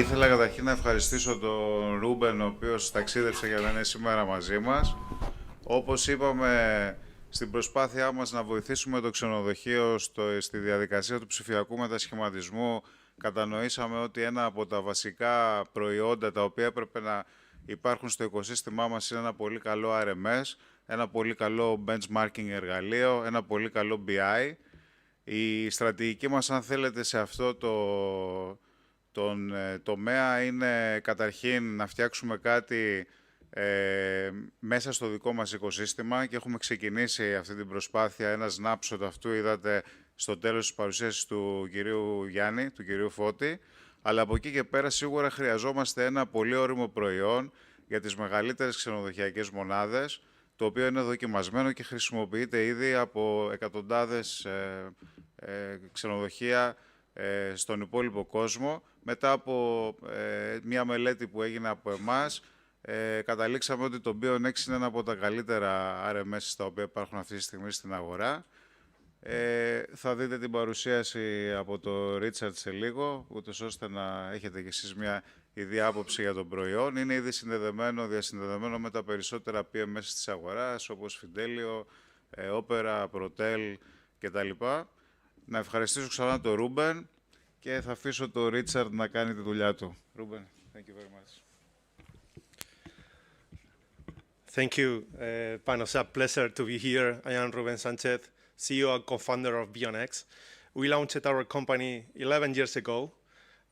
Ήθελα καταρχήν να ευχαριστήσω τον Ρούμπεν, ο οποίος ταξίδευσε για να είναι σήμερα μαζί μας. Όπως είπαμε, στην προσπάθειά μας να βοηθήσουμε το ξενοδοχείο στη διαδικασία του ψηφιακού μετασχηματισμού, κατανοήσαμε ότι ένα από τα βασικά προϊόντα τα οποία έπρεπε να υπάρχουν στο οικοσύστημά μας είναι ένα πολύ καλό RMS, ένα πολύ καλό benchmarking εργαλείο, ένα πολύ καλό BI. Η στρατηγική μας, αν θέλετε, σε αυτό τον τομέα είναι καταρχήν να φτιάξουμε κάτι μέσα στο δικό μας οικοσύστημα και έχουμε ξεκινήσει αυτή την προσπάθεια. Ένα snapshot αυτού είδατε στο τέλος της παρουσίασης του κυρίου Γιάννη, του κυρίου Φώτη, αλλά από εκεί και πέρα σίγουρα χρειαζόμαστε ένα πολύ όριμο προϊόν για τις μεγαλύτερες ξενοδοχειακές μονάδες, το οποίο είναι δοκιμασμένο και χρησιμοποιείται ήδη από εκατοντάδες ξενοδοχεία στον υπόλοιπο κόσμο. Μετά από μια μελέτη που έγινε από εμάς, καταλήξαμε ότι το BEONx είναι ένα από τα καλύτερα RMS τα οποία υπάρχουν αυτή τη στιγμή στην αγορά. Θα δείτε την παρουσίαση από το Richard σε λίγο, ούτως ώστε να έχετε κι εσείς μια ίδια άποψη για το προϊόν. Είναι ήδη διασυνδεδεμένο με τα περισσότερα PMS της αγοράς, όπως Fidelio, Opera, Protel κτλ. Να ευχαριστήσω ξανά τον Ρούμπεν και θα αφήσω τον Richard να κάνει τη δουλειά του. Ρούμπεν, thank you very much. Thank you, Panos. A pleasure to be here. I am Ruben Sanchez, CEO and co-founder of BEONx. We launched our company 11 years ago,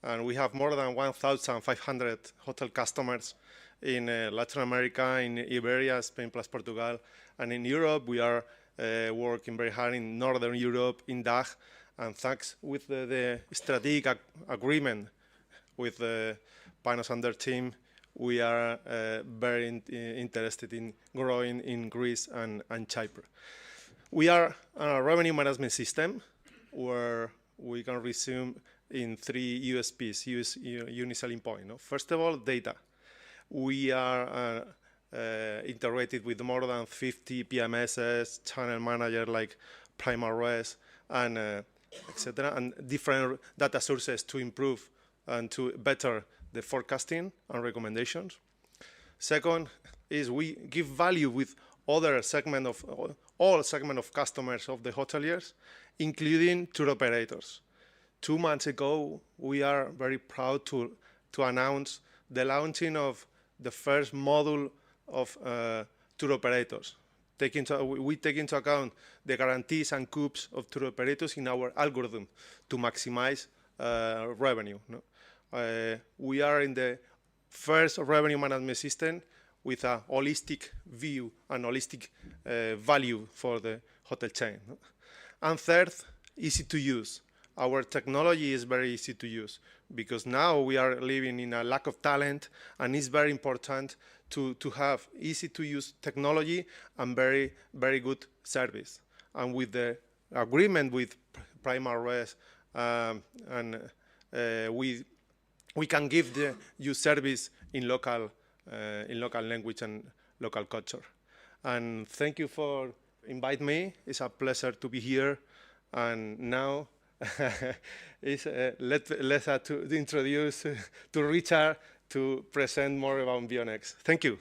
and we have more than 1,500 hotel customers in Latin America, in Iberia, Spain plus Portugal, and in Europe. We are working very hard in Northern Europe, in DACH, and thanks with the strategic agreement with Panos and their team, we are very interested in growing in Greece and Cyprus. We are a revenue management system where we can resume in 3 USPs, unique selling point. No? First of all, data. We are integrated with more than 50 PMSs, channel manager like primalres, and etc., and different data sources to improve and to better the forecasting and recommendations. Second is we give value with other all segment of customers of the hoteliers, including tour operators. 2 months ago, we are very proud to announce the launching of the first module of tour operators. We take into account the guarantees and coups of tour operators in our algorithm to maximize revenue. No? We are in the first revenue management system with a holistic view and holistic value for the hotel chain. No? And third, easy to use. Our technology is very easy to use because now we are living in a lack of talent, and it's very important to have easy to use technology and very, very good service. And with the agreement with primalres, and we can give you service in local language and local culture. And thank you for inviting me. It's a pleasure to be here. And now let's introduce to Richard to present more about BEONx. Thank you.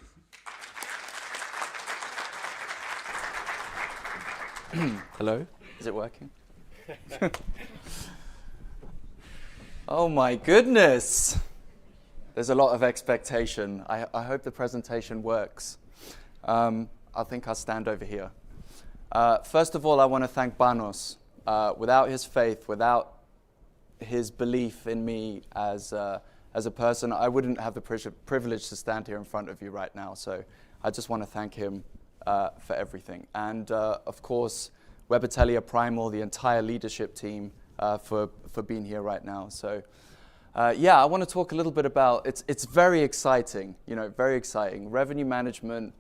Hello, is it working? Oh my goodness! There's a lot of expectation. I hope the presentation works. I think I'll stand over here. First of all, I want to thank Panos. Without his faith, without his belief in me as a person, I wouldn't have the privilege to stand here in front of you right now. So I just want to thank him for everything. And of course, webhotelier, Primal, the entire leadership team for being here right now. So yeah, I want to talk a little bit about, it's very exciting, very exciting. Revenue management,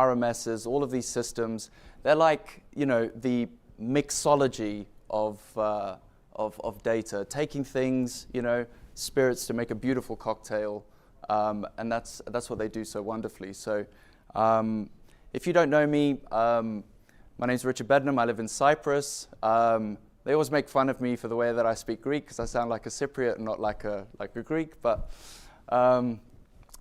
RMSs, all of these systems, they're like, the mixology of data, taking things, spirits to make a beautiful cocktail, and that's what they do so wonderfully. So if you don't know me, my name's Richard Bedenham. I live in Cyprus. They always make fun of me for the way that I speak Greek because I sound like a Cypriot and not like a Greek. But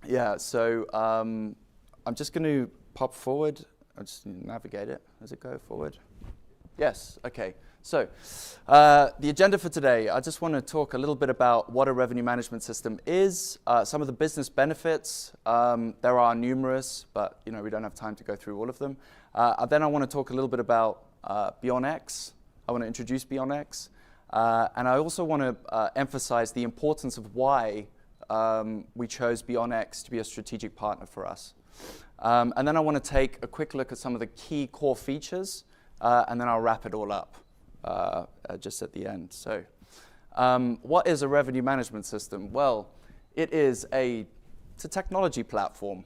yeah, so I'm just going to pop forward. I'll just navigate it. Does it go forward? Yes, okay. So the agenda for today, I just want to talk a little bit about what a revenue management system is, some of the business benefits. There are numerous, but we don't have time to go through all of them. Then I want to talk a little bit about BEONx. I want to introduce BEONx. And I also want to emphasize the importance of why we chose BEONx to be a strategic partner for us. And then I want to take a quick look at some of the key core features, and then I'll wrap it all up just at the end. So what is a revenue management system? Well, it's a technology platform,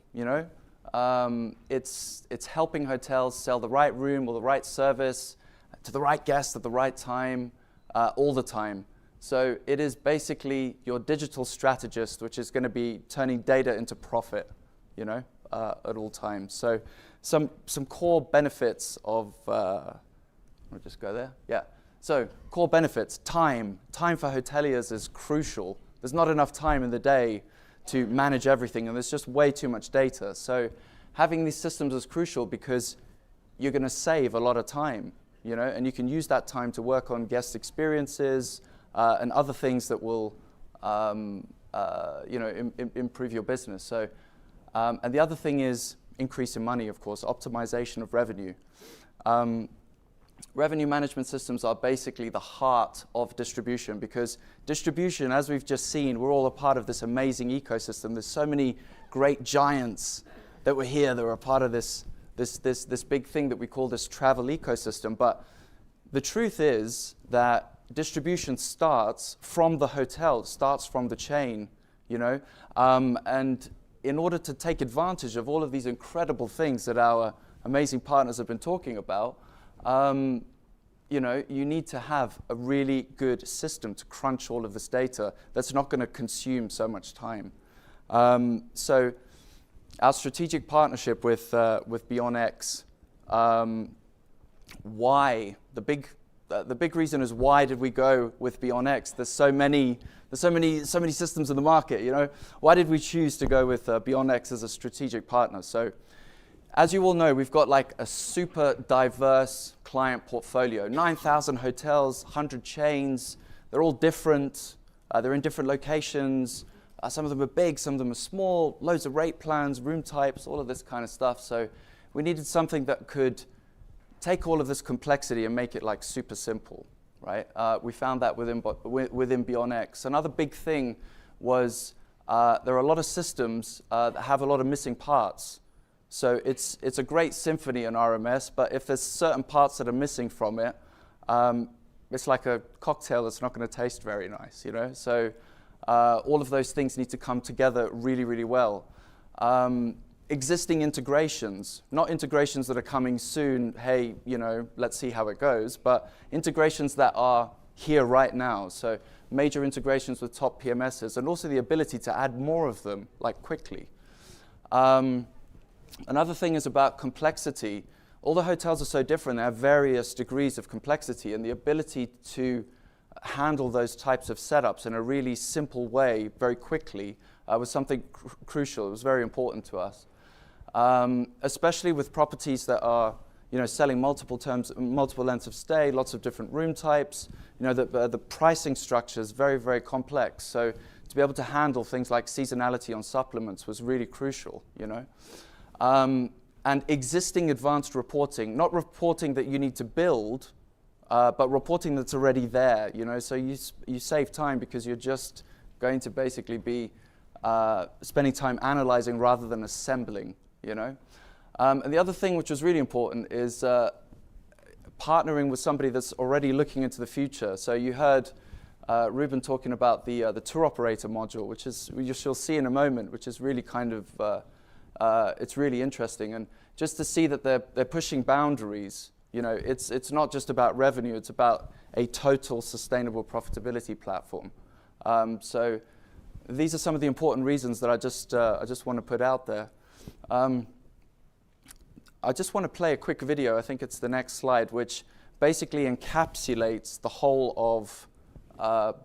It's helping hotels sell the right room or the right service to the right guest at the right time, all the time. So it is basically your digital strategist, which is going to be turning data into profit, at all times. So some core benefits of, I'll just go there. Yeah. So core benefits, time. Time for hoteliers is crucial. There's not enough time in the day to manage everything, and there's just way too much data. So having these systems is crucial because you're going to save a lot of time, and you can use that time to work on guest experiences and other things that will, improve your business. So, and the other thing is increase in money, of course, optimization of revenue. Revenue management systems are basically the heart of distribution because distribution, as we've just seen, we're all a part of this amazing ecosystem. There's so many great giants that were here that were a part of this big thing that we call this travel ecosystem. But the truth is that distribution starts from the hotel, starts from the chain, and in order to take advantage of all of these incredible things that our amazing partners have been talking about, you need to have a really good system to crunch all of this data that's not going to consume so much time. So our strategic partnership with BEONx, why? The big reason is why did we go with BEONx? There's so many systems in the market, Why did we choose to go with BEONx as a strategic partner? So as you all know, we've got like a super diverse client portfolio, 9,000 hotels, 100 chains. They're all different. They're in different locations. Some of them are big, some of them are small, loads of rate plans, room types, all of this kind of stuff. So we needed something that could take all of this complexity and make it like super simple, right? We found that within BEONx. Another big thing was there are a lot of systems that have a lot of missing parts. So it's a great symphony in RMS, but if there's certain parts that are missing from it, it's like a cocktail that's not going to taste very nice, So all of those things need to come together really, really well. Existing integrations, not integrations that are coming soon, hey, let's see how it goes, but integrations that are here right now. So major integrations with top PMSs, and also the ability to add more of them, like quickly. Another thing is about complexity. All the hotels are so different. They have various degrees of complexity, and the ability to handle those types of setups in a really simple way very quickly was something crucial. It was very important to us, especially with properties that are selling multiple lengths of stay, lots of different room types. The pricing structure is very, very complex. So to be able to handle things like seasonality on supplements was really crucial, and existing advanced reporting, not reporting that you need to build, but reporting that's already there, so you save time because you're just going to basically be spending time analyzing rather than assembling, And the other thing which was really important is partnering with somebody that's already looking into the future. So you heard Ruben talking about the tour operator module, which is, you'll see in a moment, which is really kind of, it's really interesting. And just to see that they're pushing boundaries, it's not just about revenue, it's about a total sustainable profitability platform. So these are some of the important reasons that I just want to put out there. I just want to play a quick video, I think it's the next slide, which basically encapsulates the whole of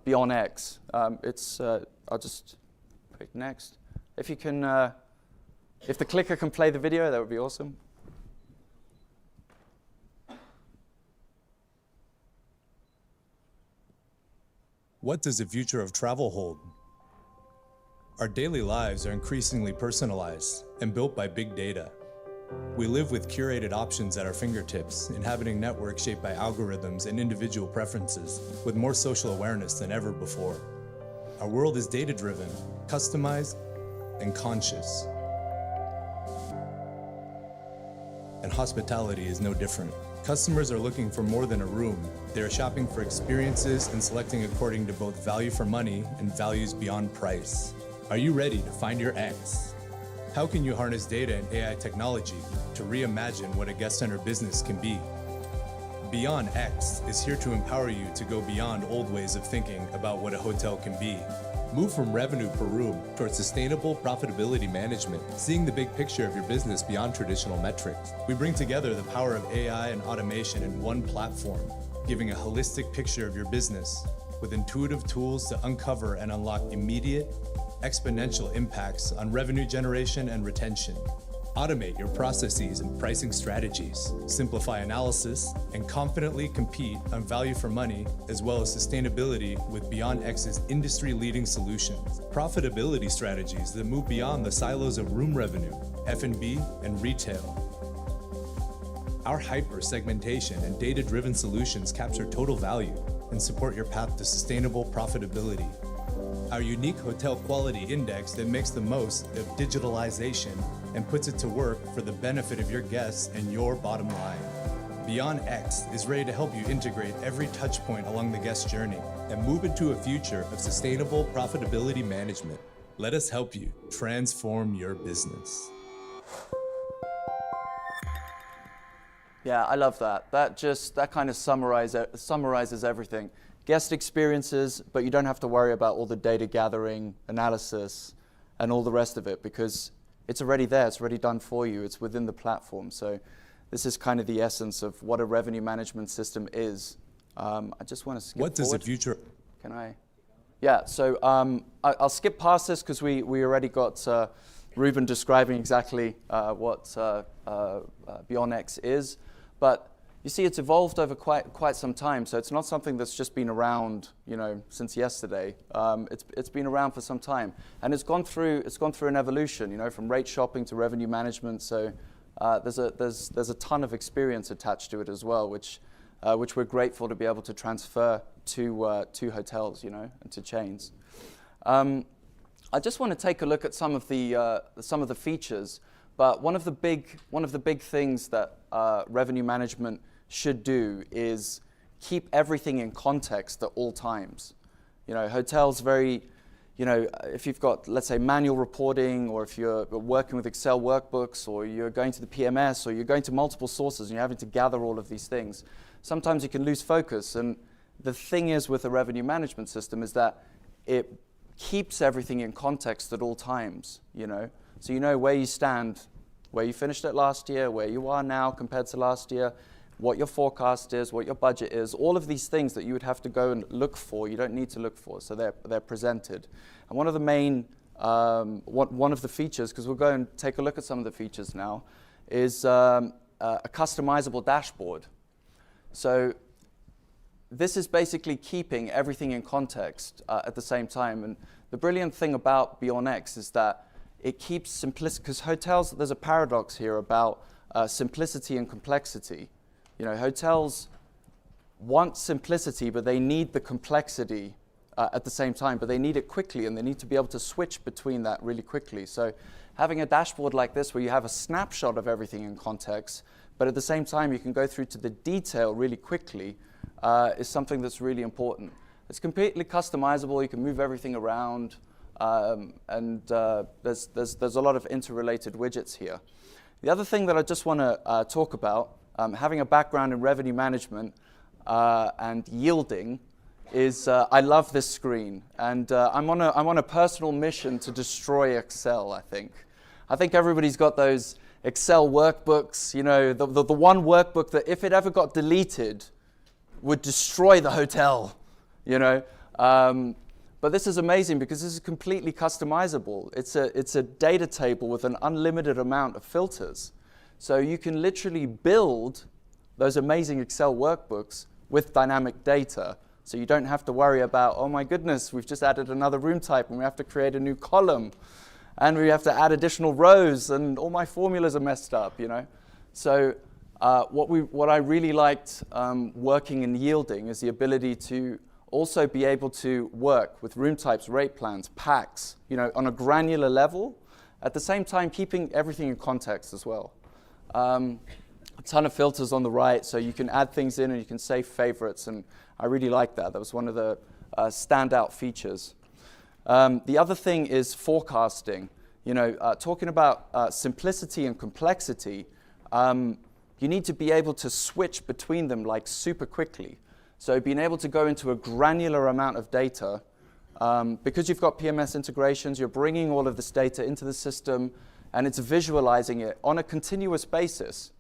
BEONx. I'll just click next. If you can, if the clicker can play the video, that would be awesome. What does the future of travel hold? Our daily lives are increasingly personalized and built by big data. We live with curated options at our fingertips, inhabiting networks shaped by algorithms and individual preferences, with more social awareness than ever before. Our world is data-driven, customized, and conscious. And hospitality is no different. Customers are looking for more than a room. They are shopping for experiences and selecting according to both value for money and values beyond price. Are you ready to find your X? How can you harness data and AI technology to reimagine what a guest-centered business can be? BEONx is here to empower you to go beyond old ways of thinking about what a hotel can be. Move from revenue per room towards sustainable profitability management, seeing the big picture of your business beyond traditional metrics. We bring together the power of AI and automation in one platform, giving a holistic picture of your business with intuitive tools to uncover and unlock immediate, exponential impacts on revenue generation and retention. Automate your processes and pricing strategies, simplify analysis, and confidently compete on value for money as well as sustainability with BEONx's industry-leading solutions. Profitability strategies that move beyond the silos of room revenue, F&B, and retail. Our hyper-segmentation and data-driven solutions capture total value and support your path to sustainable profitability. Our unique hotel quality index that makes the most of digitalization and puts it to work for the benefit of your guests and your bottom line. BEONx is ready to help you integrate every touch point along the guest journey and move into a future of sustainable profitability management. Let us help you transform your business. Yeah, I love that. That kind of summarizes everything. Guest experiences, but you don't have to worry about all the data gathering, analysis, and all the rest of it because it's already there, it's already done for you, it's within the platform. So this is kind of the essence of what a revenue management system is. I just want to skip What does forward. the future? Can I? Yeah, so I'll skip past this because we already got Ruben describing exactly what BEONx is. But you see, it's evolved over quite some time, so it's not something that's just been around, since yesterday. It's been around for some time, and it's gone through an evolution, from rate shopping to revenue management. So there's a ton of experience attached to it as well, which we're grateful to be able to transfer to hotels, and to chains. I just want to take a look at some of the features. But one of the big things that revenue management should do is keep everything in context at all times. Hotels if you've got, let's say, manual reporting, or if you're working with Excel workbooks, or you're going to the PMS, or you're going to multiple sources and you're having to gather all of these things, sometimes you can lose focus. And the thing is with a revenue management system is that it keeps everything in context at all times, So you know where you stand, where you finished it last year, where you are now compared to last year, what your forecast is, what your budget is, all of these things that you would have to go and look for, you don't need to look for, so they're presented. And one of the main, one of the features, because we'll go and take a look at some of the features now, is a customizable dashboard. So this is basically keeping everything in context at the same time. And the brilliant thing about BEONx is that it keeps simplicity, because hotels, there's a paradox here about simplicity and complexity. Hotels want simplicity, but they need the complexity at the same time, but they need it quickly, and they need to be able to switch between that really quickly. So having a dashboard like this where you have a snapshot of everything in context, but at the same time you can go through to the detail really quickly is something that's really important. It's completely customizable, you can move everything around, and there's a lot of interrelated widgets here. The other thing that I just want to talk about, having a background in revenue management and yielding, is I love this screen, and I'm on a personal mission to destroy Excel. I think everybody's got those Excel workbooks. The one workbook that if it ever got deleted, would destroy the hotel, you know. But this is amazing because this is completely customizable. It's a data table with an unlimited amount of filters. So you can literally build those amazing Excel workbooks with dynamic data. So you don't have to worry about, oh my goodness, we've just added another room type and we have to create a new column and we have to add additional rows and all my formulas are messed up, you know. So what I really liked working in yielding is the ability to also be able to work with room types, rate plans, packs, you know, on a granular level, at the same time keeping everything in context as well. A ton of filters on the right, so you can add things in and you can save favorites, and I really like that. That was one of the standout features. The other thing is forecasting. You know, talking about simplicity and complexity, you need to be able to switch between them like super quickly. So being able to go into a granular amount of data, because you've got PMS integrations, you're bringing all of this data into the system and it's visualizing it on a continuous basis.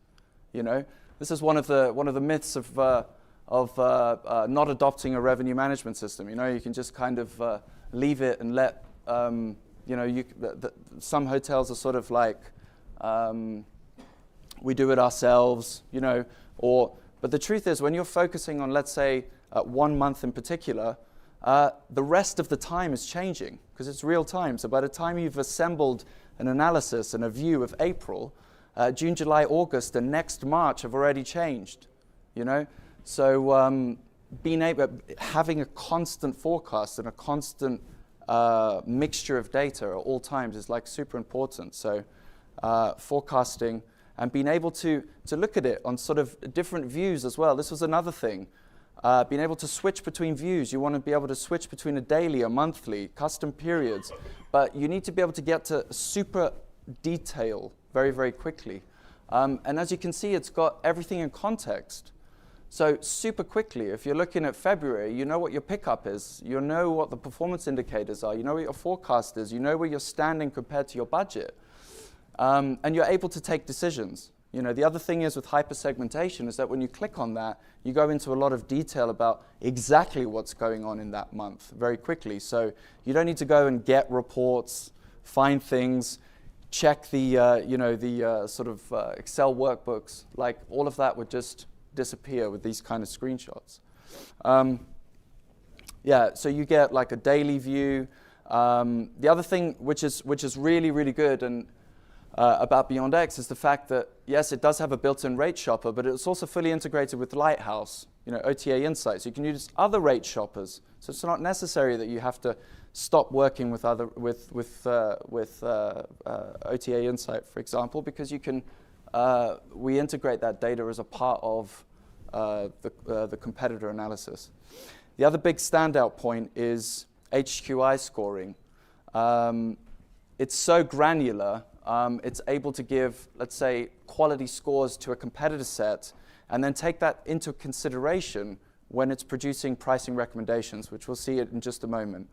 You know, this is one of the myths of not adopting a revenue management system. You know, you can just kind of leave it and let, you know, some hotels are sort of like, we do it ourselves, you know, but the truth is when you're focusing on, let's say, 1 month in particular, the rest of the time is changing because it's real time. So by the time you've assembled an analysis and a view of April, June, July, August, and next March have already changed, you know. So having a constant forecast and a constant mixture of data at all times is like super important. So forecasting and being able to look at it on sort of different views as well. This was another thing. Being able to switch between views. You want to be able to switch between a daily, a monthly, custom periods, but you need to be able to get to super detail very, very quickly. And as you can see, it's got everything in context. So super quickly, if you're looking at February, you know what your pickup is, you know what the performance indicators are, you know what your forecast is, you know where you're standing compared to your budget. And you're able to take decisions. You know, the other thing is with hypersegmentation is that when you click on that, you go into a lot of detail about exactly what's going on in that month very quickly. So you don't need to go and get reports, find things, check the, you know, the sort of Excel workbooks. Like all of that would just disappear with these kind of screenshots. Yeah, so you get like a daily view. The other thing which is really, really good and about BEONx is the fact that, yes, it does have a built-in rate shopper, but it's also fully integrated with Lighthouse, you know, OTA Insights. You can use other rate shoppers. So it's not necessary that you have to stop working with OTA Insight, for example, because you can, we integrate that data as a part of the competitor analysis. The other big standout point is HQI scoring. It's so granular. It's able to give, let's say, quality scores to a competitor set and then take that into consideration when it's producing pricing recommendations, which we'll see it in just a moment.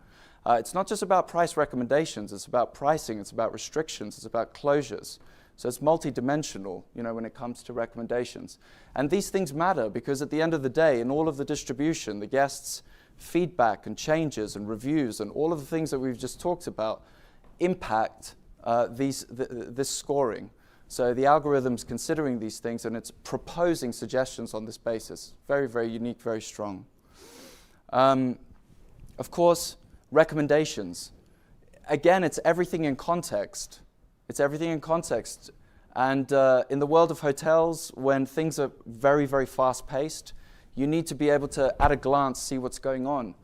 It's not just about price recommendations, it's about pricing, it's about restrictions, it's about closures. So it's multi-dimensional, you know, when it comes to recommendations. And these things matter because at the end of the day, in all of the distribution, the guests' feedback and changes and reviews and all of the things that we've just talked about impact this scoring. So the algorithm's considering these things and it's proposing suggestions on this basis. Very, very unique, very strong. Of course, recommendations. Again, it's everything in context. It's everything in context. And in the world of hotels, when things are very, very fast-paced, you need to be able to, at a glance, see what's going on.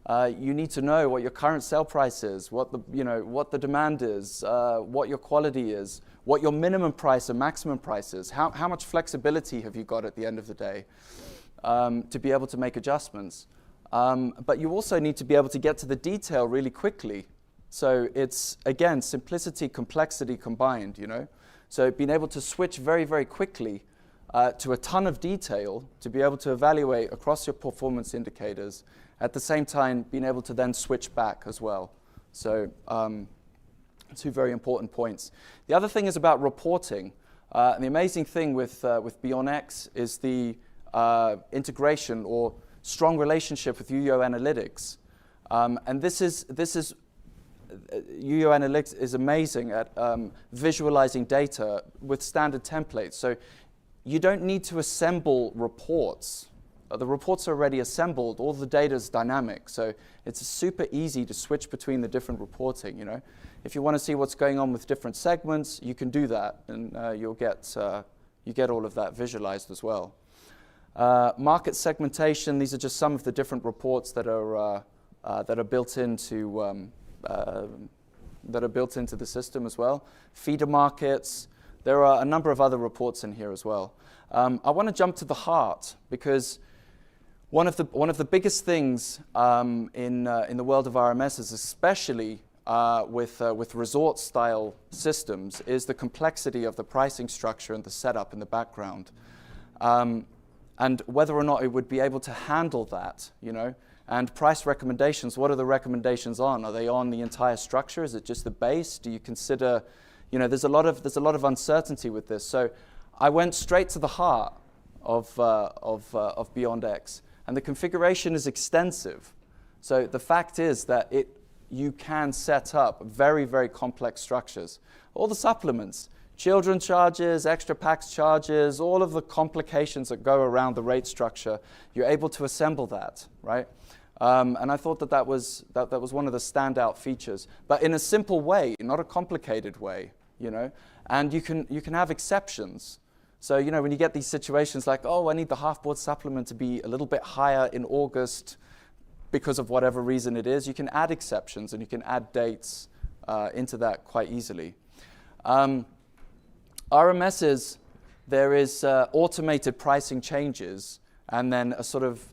You need to know what your current sale price is, what the demand is, what your quality is, what your minimum price and maximum price is, how much flexibility have you got at the end of the day to be able to make adjustments. But you also need to be able to get to the detail really quickly. So it's, again, simplicity, complexity combined, you know. So being able to switch very, very quickly to a ton of detail to be able to evaluate across your performance indicators, at the same time being able to then switch back as well. So two very important points. The other thing is about reporting. The amazing thing with BEONx is the integration or strong relationship with UO Analytics. And this is UO Analytics is amazing at visualizing data with standard templates. So you don't need to assemble reports. The reports are already assembled. All the data is dynamic. So it's super easy to switch between the different reporting. You know, if you want to see what's going on with different segments, you can do that, and you get all of that visualized as well. Market segmentation. These are just some of the different reports that are built into the system as well. Feeder markets. There are a number of other reports in here as well. I want to jump to the heart, because one of the biggest things in the world of RMSs, especially with resort-style systems, is the complexity of the pricing structure and the setup in the background, and whether or not it would be able to handle that, you know. And price recommendations. What are the recommendations on? Are they on the entire structure? Is it just the base? Do you consider, you know, there's a lot of uncertainty with this. So I went straight to the heart of BEONx, and the configuration is extensive. So the fact is that you can set up very, very complex structures. All the supplements, children charges, extra packs charges, all of the complications that go around the rate structure, you're able to assemble that, right? And I thought that was one of the standout features, but in a simple way, not a complicated way, you know. And you can have exceptions. So, you know, when you get these situations like, oh, I need the half-board supplement to be a little bit higher in August because of whatever reason it is, you can add exceptions and you can add dates into that quite easily. RMSs, there is automated pricing changes, and then a sort of,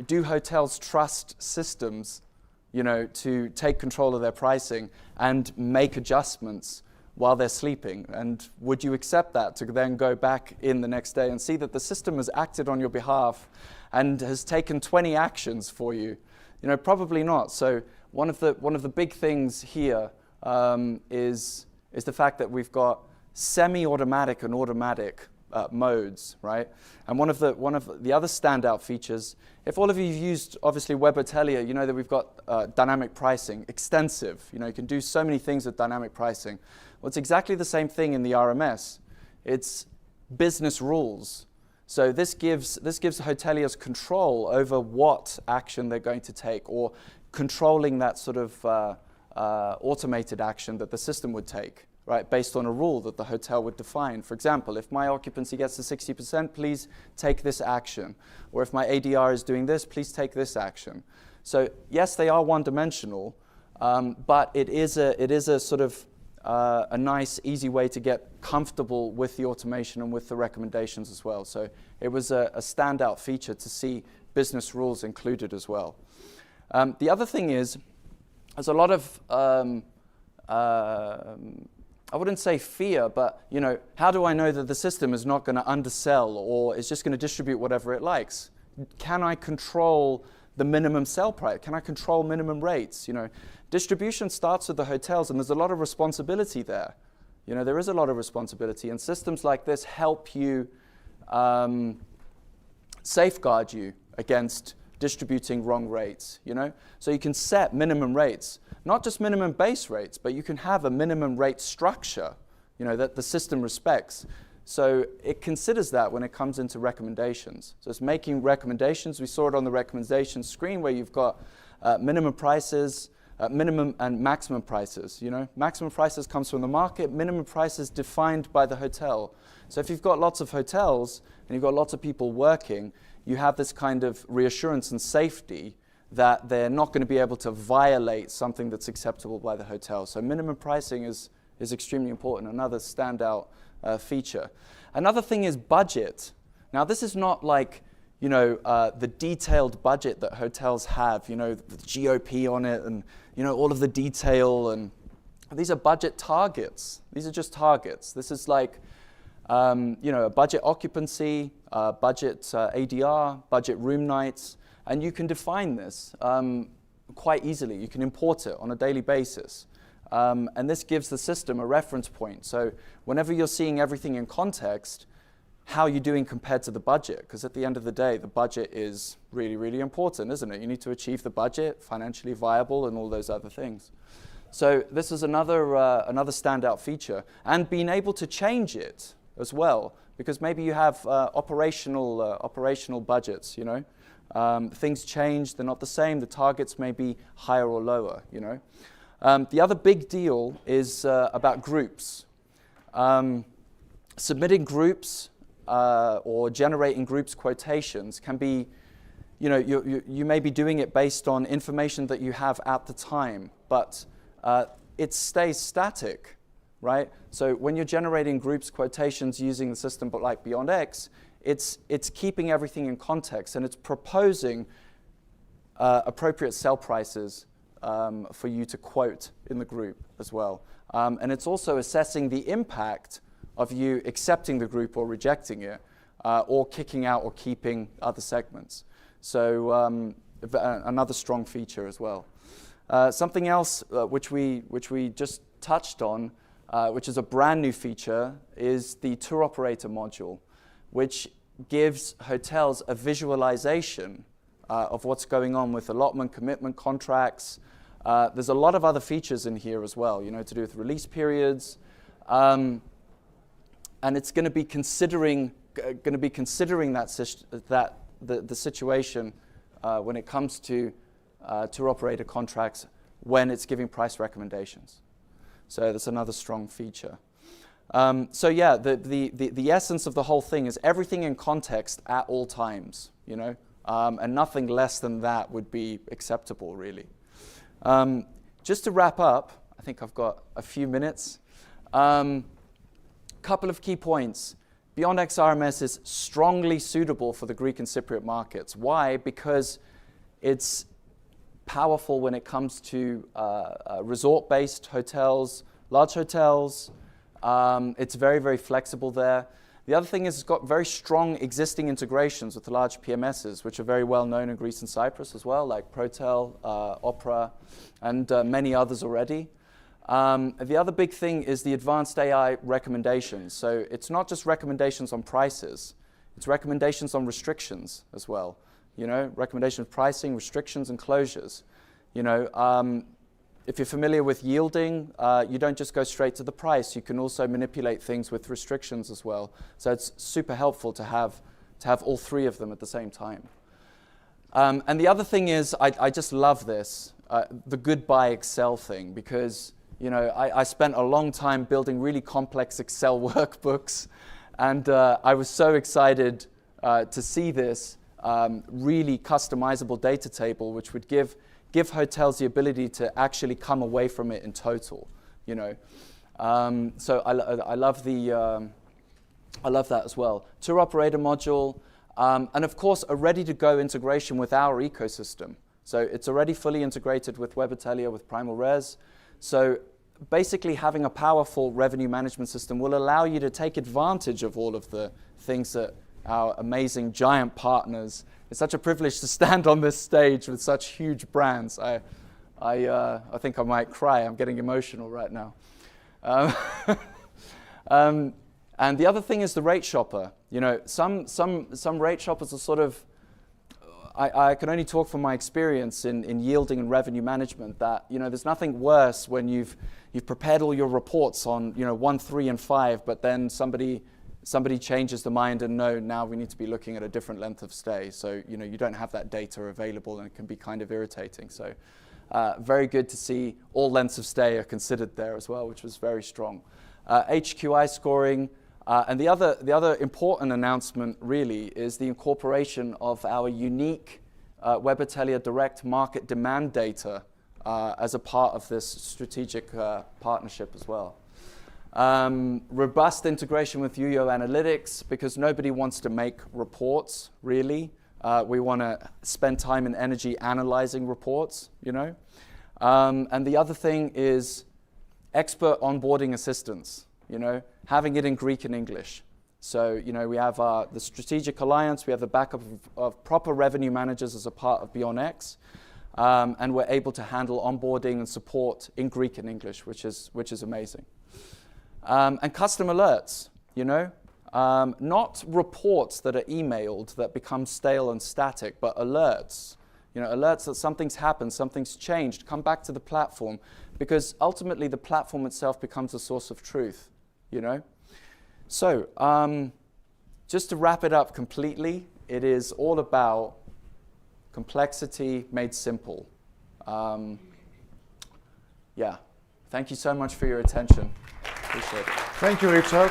do hotels trust systems, you know, to take control of their pricing and make adjustments while they're sleeping? And would you accept that to then go back in the next day and see that the system has acted on your behalf and has taken 20 actions for you? You know, probably not. So one of the big things here is the fact that we've got semi-automatic and automatic modes, right? And one of the other standout features, if all of you have used obviously webhotelier, you know that we've got dynamic pricing, extensive. You know, you can do so many things with dynamic pricing. Well, it's exactly the same thing in the RMS. It's business rules. So this gives hoteliers control over what action they're going to take, or controlling that sort of automated action that the system would take, right, based on a rule that the hotel would define. For example, if my occupancy gets to 60%, please take this action. Or if my ADR is doing this, please take this action. So yes, they are one-dimensional, but it is a sort of a nice, easy way to get comfortable with the automation and with the recommendations as well. So it was a standout feature to see business rules included as well. The other thing is, there's a lot of I wouldn't say fear, but, you know, how do I know that the system is not going to undersell or is just going to distribute whatever it likes? Can I control the minimum sell price? Can I control minimum rates? You know, distribution starts with the hotels, and there's a lot of responsibility there. You know, there is a lot of responsibility, and systems like this help you safeguard you against distributing wrong rates, you know? So you can set minimum rates, not just minimum base rates, but you can have a minimum rate structure, you know, that the system respects. So it considers that when it comes into recommendations. So it's making recommendations. We saw it on the recommendation screen where you've got minimum prices, minimum and maximum prices, you know? Maximum prices comes from the market, minimum prices defined by the hotel. So if you've got lots of hotels and you've got lots of people working, you have this kind of reassurance and safety that they're not going to be able to violate something that's acceptable by the hotel. So minimum pricing is extremely important, another standout feature. Another thing is budget. Now this is not like, you know, the detailed budget that hotels have, you know, the GOP on it and, you know, all of the detail, and these are budget targets. These are just targets. This is like, you know, a budget occupancy, budget ADR, budget room nights, and you can define this quite easily. You can import it on a daily basis. And this gives the system a reference point. So whenever you're seeing everything in context, how you're doing compared to the budget, because at the end of the day, the budget is really, really important, isn't it? You need to achieve the budget, financially viable, and all those other things. So this is another standout feature, and being able to change it as well, because maybe you have operational budgets, you know. Things change, they're not the same, the targets may be higher or lower, you know. The other big deal is about groups. Submitting groups or generating groups quotations can be, you know, you may be doing it based on information that you have at the time, but it stays static, right? So when you're generating groups quotations using the system like BEONx, it's keeping everything in context, and it's proposing appropriate sell prices for you to quote in the group as well. And it's also assessing the impact of you accepting the group or rejecting it, or kicking out or keeping other segments. So another strong feature as well. Something else which we just touched on, which is a brand new feature, is the tour operator module, which gives hotels a visualization of what's going on with allotment, commitment contracts. There's a lot of other features in here as well, you know, to do with release periods. And it's going to be considering the situation when it comes to tour operator contracts when it's giving price recommendations. So that's another strong feature. So yeah, the essence of the whole thing is everything in context at all times, you know, and nothing less than that would be acceptable, really. Just to wrap up, I think I've got a few minutes. Couple of key points. BEONx RMS is strongly suitable for the Greek and Cypriot markets. Why? Because it's powerful when it comes to resort-based hotels, large hotels. It's very, very flexible there. The other thing is it's got very strong existing integrations with the large PMSs, which are very well known in Greece and Cyprus as well, like Protel, Opera, and many others already. The other big thing is the advanced AI recommendations. So it's not just recommendations on prices, it's recommendations on restrictions as well. You know, recommendation of pricing, restrictions, and closures. You know, if you're familiar with yielding, you don't just go straight to the price. You can also manipulate things with restrictions as well. So it's super helpful to have all three of them at the same time. And the other thing is, I just love this, the goodbye Excel thing, because you know, I spent a long time building really complex Excel workbooks, and I was so excited to see this really customizable data table, which would give hotels the ability to actually come away from it in total. You know, so I love that as well. Tour operator module, and of course a ready-to-go integration with our ecosystem. So it's already fully integrated with webhotelier, with primalres. So basically having a powerful revenue management system will allow you to take advantage of all of the things that our amazing giant partners. It's such a privilege to stand on this stage with such huge brands. I think I might cry. I'm getting emotional right now. And the other thing is the rate shopper. You know, some rate shoppers are sort of, I can only talk from my experience in yielding and revenue management, that, you know, there's nothing worse when you've prepared all your reports on, you know, 1, 3, and 5, but then somebody changes the mind and no, now we need to be looking at a different length of stay. So, you know, you don't have that data available, and it can be kind of irritating. So very good to see all lengths of stay are considered there as well, which was very strong. HQI scoring. And the other important announcement really is the incorporation of our unique webhotelier direct market demand data as a part of this strategic partnership as well. Robust integration with UO Analytics, because nobody wants to make reports, really. We want to spend time and energy analyzing reports, you know. And the other thing is expert onboarding assistance, you know, having it in Greek and English. So, you know, we have the strategic alliance, we have the backup of proper revenue managers as a part of BEONx, and we're able to handle onboarding and support in Greek and English, which is amazing. And custom alerts, you know. Not reports that are emailed that become stale and static, but alerts. Alerts that something's happened, something's changed, come back to the platform, because ultimately the platform itself becomes a source of truth, So, just to wrap it up completely, it is all about complexity made simple. Yeah. Thank you so much for your attention. Appreciate it. Thank you, Richard.